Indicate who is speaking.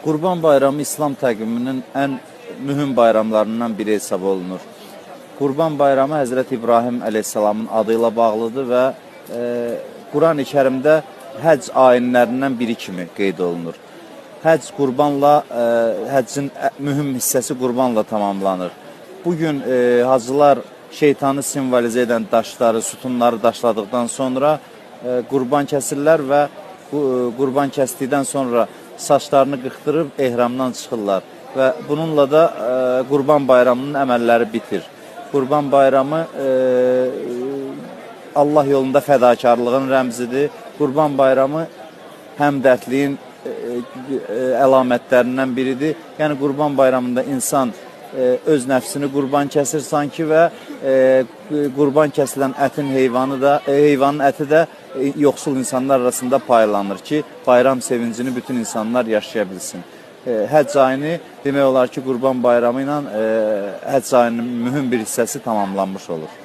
Speaker 1: Qurban Bayramı İslam təqviminin ən mühüm bayramlarından biri hesab olunur. Qurban Bayramı Həzrət İbrahim əleyhissalamın adı ilə bağlıdır və Quran-ı Kərimdə həcc ayinlərindən biri kimi qeyd olunur. Həcc qurbanla, həccin mühüm hissəsi qurbanla tamamlanır. Bugün hacılar şeytanı simvolizə edən daşları, sütunları daşladıqdan sonra qurban kəsirlər və qurban kəsdikdən sonra saçlarını qıxdırıb ehramdan çıxırlar və bununla da Qurban Bayramının əməlləri bitir. Qurban Bayramı Allah yolunda fədakarlığın rəmzidir. Qurban Bayramı həmdərdliyin əlamətlərindən biridir. Yəni Qurban Bayramında insan öz nəfsini qurban kəsir sanki və qurban kəsilən heyvanın əti də yoxsul insanlar arasında paylanır ki, bayram sevincini bütün insanlar yaşaya bilsin. Həcc ayini demək olar ki, Qurban Bayramı ilə həcc ayının mühüm bir hissəsi tamamlanmış olur.